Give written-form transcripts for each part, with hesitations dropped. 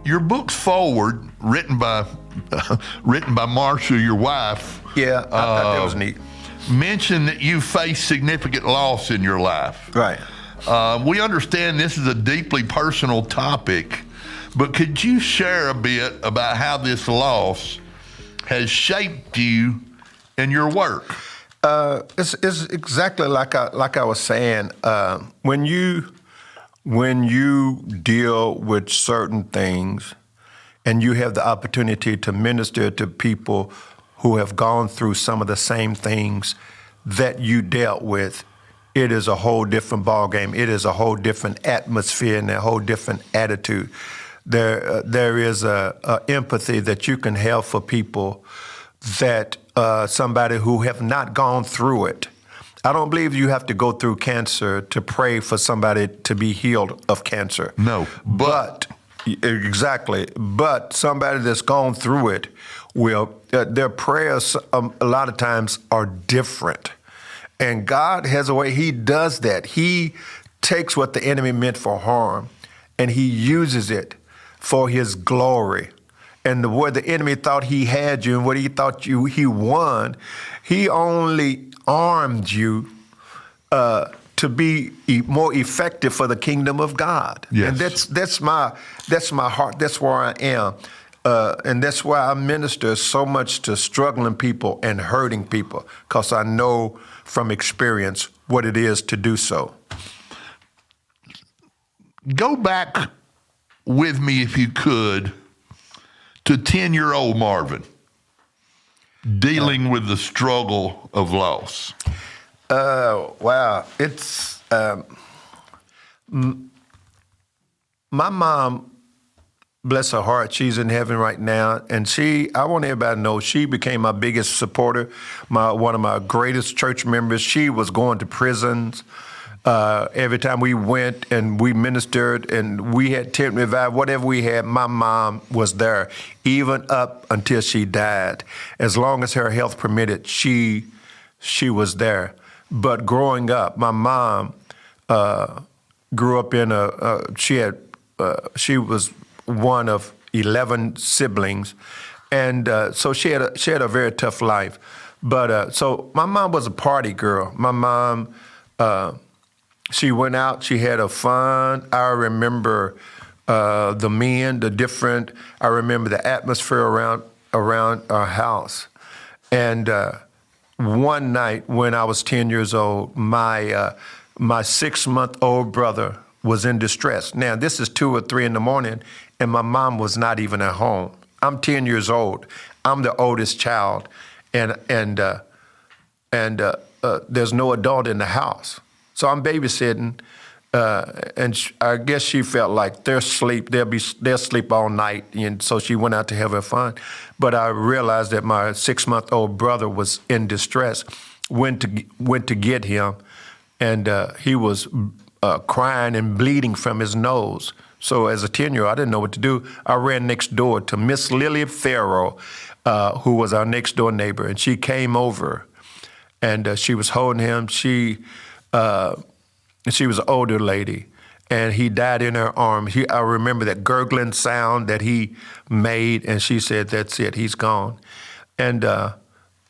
Your book's forward, written by Marcia, your wife. Yeah, I thought that was neat. Mentioned that you faced significant loss in your life. Right. We understand this is a deeply personal topic, but could you share a bit about how this loss has shaped you in your work? It's exactly like I was saying. When you deal with certain things, and you have the opportunity to minister to people who have gone through some of the same things that you dealt with, it is a whole different ballgame. It is a whole different atmosphere and a whole different attitude. There is a empathy that you can have for people that somebody who have not gone through it. I don't believe you have to go through cancer to pray for somebody to be healed of cancer. No, but exactly. But somebody that's gone through it will. Their prayers a lot of times are different, and God has a way. He does that. He takes what the enemy meant for harm, and He uses it for His glory. And where the enemy thought he had you and what he thought he won, he only armed you to be more effective for the kingdom of God. Yes. And that's my heart. That's where I am. And that's why I minister so much to struggling people and hurting people, because I know from experience what it is to do so. Go back with me, if you could, to 10-year-old Marvin dealing with the struggle of loss. Wow. It's my mom, bless her heart, she's in heaven right now, and I want everybody to know, she became my biggest supporter, one of my greatest church members. She was going to prisons. Every time we went and we ministered and we had tent revival, whatever we had, my mom was there, even up until she died. As long as her health permitted, she was there. But growing up, my mom grew up in she was one of 11 siblings, and so she had a very tough life. But so my mom was a party girl. My mom. She went out, she had a fun. I remember the men, I remember the atmosphere around our house. And one night when I was 10 years old, my 6-month-old brother was in distress. Now, this is 2 or 3 in the morning, and my mom was not even at home. I'm 10 years old. I'm the oldest child, and there's no adult in the house. So I'm babysitting, and I guess she felt like they'll sleep all night, and so she went out to have her fun. But I realized that my 6-month-old brother was in distress. Went to get him, and he was crying and bleeding from his nose. So as a 10-year-old, I didn't know what to do. I ran next door to Miss Lily Farrow, who was our next door neighbor, and she came over, and she was holding him. She was an older lady, and he died in her arms. I remember that gurgling sound that he made, and she said, "That's it, he's gone." And like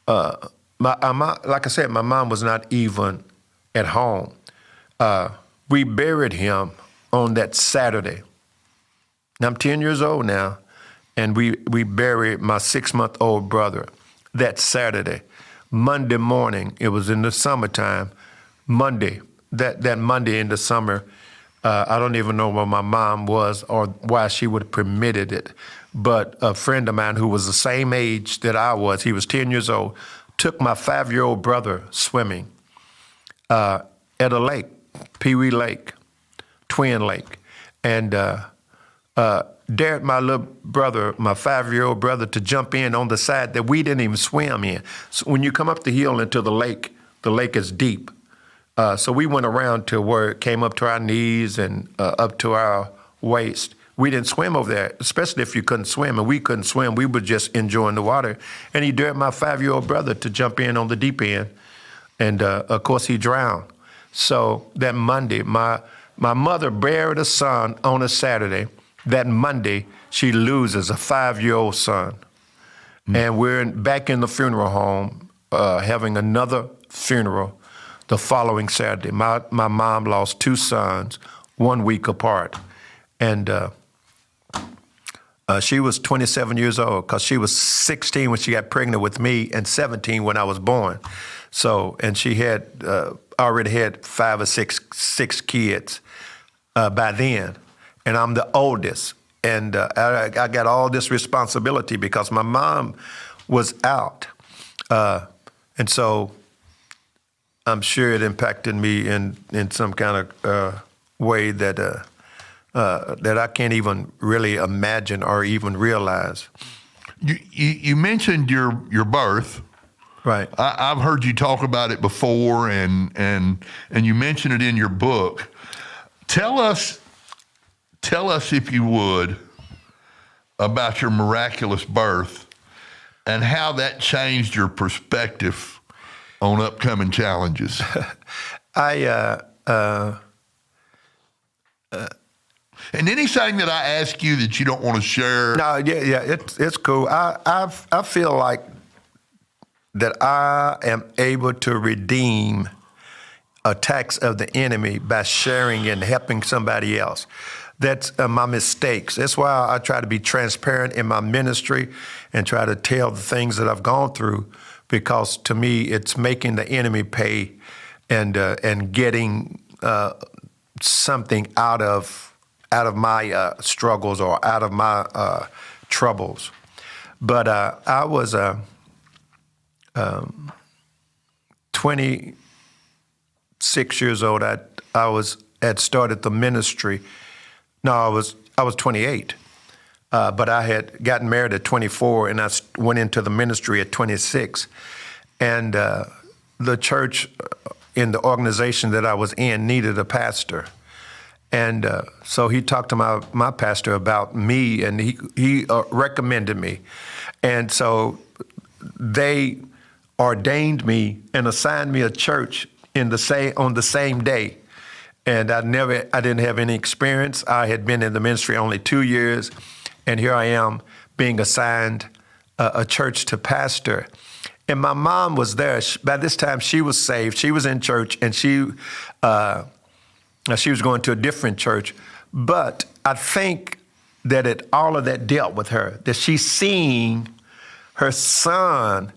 I said, my mom was not even at home. We buried him on that Saturday. Now, I'm 10 years old now, and we buried my 6-month-old brother that Saturday. Monday morning, it was in the summertime, that Monday in the summer, I don't even know where my mom was or why she would have permitted it, but a friend of mine who was the same age that I was, he was 10 years old, took my 5-year-old brother swimming at a lake, Pee Wee Lake, Twin Lake, and dared my little brother, my 5-year-old brother, to jump in on the side that we didn't even swim in. So when you come up the hill into the lake is deep. So we went around to where it came up to our knees and up to our waist. We didn't swim over there, especially if you couldn't swim, and we couldn't swim. We were just enjoying the water. And he dared my 5-year-old brother to jump in on the deep end, and of course he drowned. So that Monday, my mother buried a son on a Saturday, that Monday, she loses a 5-year-old son. And we're back in the funeral home having another funeral the following Saturday. My mom lost 2 sons 1 week apart. And she was 27 years old because she was 16 when she got pregnant with me and 17 when I was born. So, and she had already had 5 or 6 kids by then. And I'm the oldest. And I got all this responsibility because my mom was out. And so I'm sure it impacted me in some kind of way that I can't even really imagine or even realize. You mentioned your birth. Right. I've heard you talk about it before, and you mention it in your book. Tell us, if you would, about your miraculous birth and how that changed your perspective on upcoming challenges. And anything that I ask you that you don't want to share? No, yeah, it's cool. I feel like that I am able to redeem attacks of the enemy by sharing and helping somebody else. That's my mistakes. That's why I try to be transparent in my ministry and try to tell the things that I've gone through, because to me, it's making the enemy pay and getting something out of my struggles or out of my troubles. But I was 26 years old. I had started the ministry. No, I was 28, but I had gotten married at 24, and I went into the ministry at 26. And the church in the organization that I was in needed a pastor. And so he talked to my pastor about me, and he recommended me. And so they ordained me and assigned me a church on the same day. And I didn't have any experience. I had been in the ministry only 2 years, and here I am being assigned a church to pastor. And my mom was there. By this time, she was saved. She was in church, and she was going to a different church. But I think that all of that dealt with her, that she's seeing her son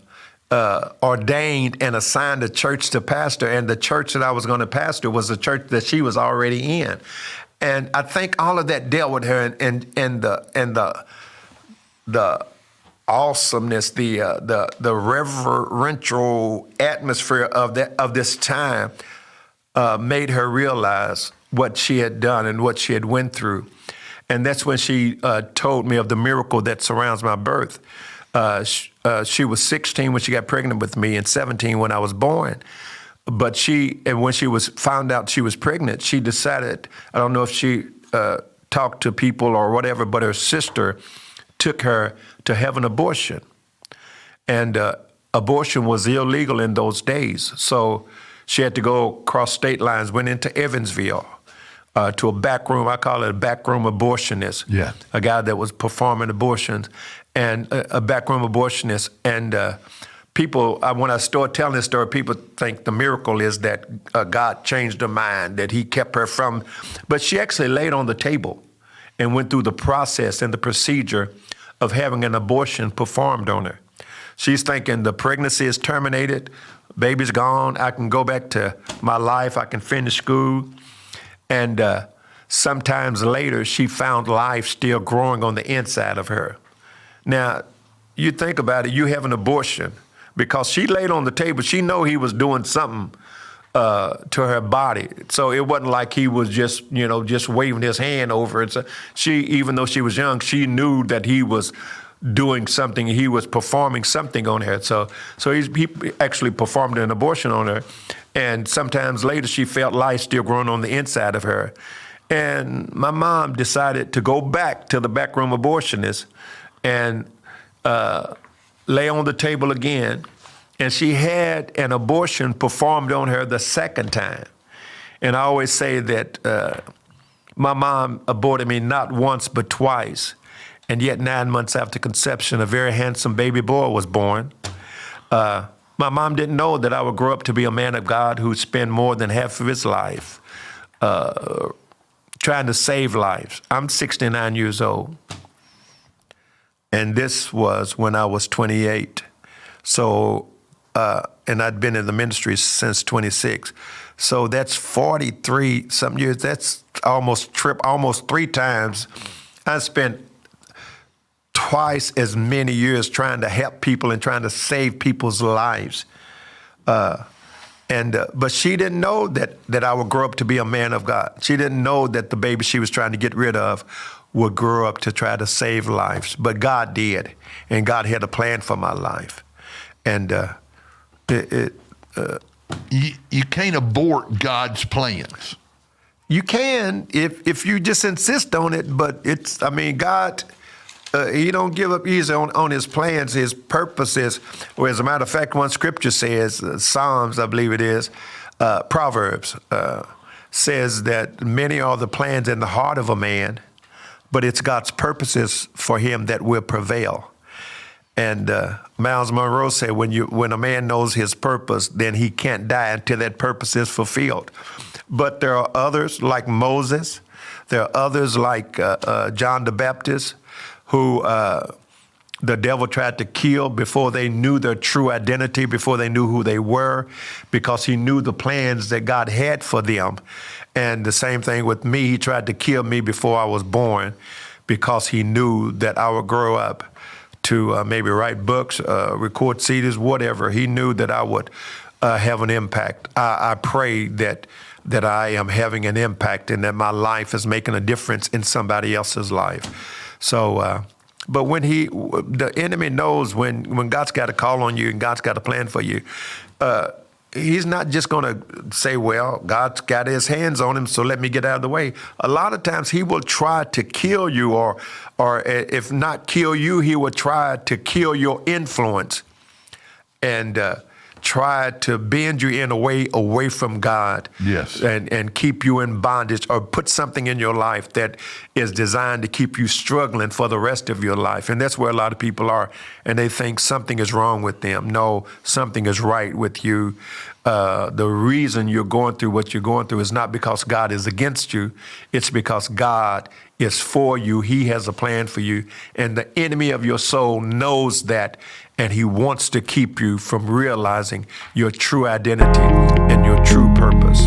ordained and assigned a church to pastor, and the church that I was going to pastor was a church that she was already in. And I think all of that dealt with her, and the awesomeness, the reverential atmosphere of this time made her realize what she had done and what she had went through. And that's when she told me of the miracle that surrounds my birth. She was 16 when she got pregnant with me and 17 when I was born. But when she found out she was pregnant, she decided, I don't know if she talked to people or whatever, but her sister took her to have an abortion. And abortion was illegal in those days. So she had to go across state lines, went into Evansville to a back room. I call it a backroom abortionist. Yeah. A guy that was performing abortions, and a backroom abortionist. And people, when I start telling this story, people think the miracle is that God changed her mind, that he kept her from. But she actually laid on the table and went through the process and the procedure of having an abortion performed on her. She's thinking the pregnancy is terminated, baby's gone, I can go back to my life, I can finish school. And sometimes later, she found life still growing on the inside of her. Now, you think about it, you have an abortion, because she laid on the table, she know he was doing something to her body. So it wasn't like he was just waving his hand over it. So she, even though she was young, she knew that he was doing something, he was performing something on her. So he actually performed an abortion on her. And sometimes later she felt life still growing on the inside of her. And my mom decided to go back to the backroom abortionist and lay on the table again. And she had an abortion performed on her the second time. And I always say that My mom aborted me not once but twice. And yet 9 months after conception, a very handsome baby boy was born. My mom didn't know that I would grow up to be a man of God who would spend more than half of his life trying to save lives. I'm 69 years old. And this was when I was 28. So, and I'd been in the ministry since 26. So that's 43 something years. That's almost 3 times. I spent twice as many years trying to help people and trying to save people's lives. But she didn't know that I would grow up to be a man of God. She didn't know that the baby she was trying to get rid of would grow up to try to save lives. But God did, and God had a plan for my life. And You can't abort God's plans. you can if you just insist on it, but God, he don't give up easy on his plans, his purposes. Well, as a matter of fact, one scripture says, Psalms, I believe it is, Proverbs, says that many are the plans in the heart of a man, but it's God's purposes for him that will prevail. And Miles Monroe said, when a man knows his purpose, then he can't die until that purpose is fulfilled. But there are others like Moses. There are others like John the Baptist, who the devil tried to kill before they knew their true identity, before they knew who they were, because he knew the plans that God had for them. And the same thing with me. He tried to kill me before I was born because he knew that I would grow up to maybe write books, record CDs, whatever. He knew that I would have an impact. I pray that I am having an impact and that my life is making a difference in somebody else's life. So, but when the enemy knows when God's got a call on you and God's got a plan for you, he's not just going to say, well, God's got his hands on him, so let me get out of the way. A lot of times he will try to kill you, or if not kill you, he will try to kill your influence and try to bend you in a way away from God. Yes. And keep you in bondage, or put something in your life that is designed to keep you struggling for the rest of your life. And that's where a lot of people are, and they think something is wrong with them. No, something is right with you. The reason you're going through what you're going through is not because God is against you. It's because God is for you. He has a plan for you. And the enemy of your soul knows that, and he wants to keep you from realizing your true identity and your true purpose.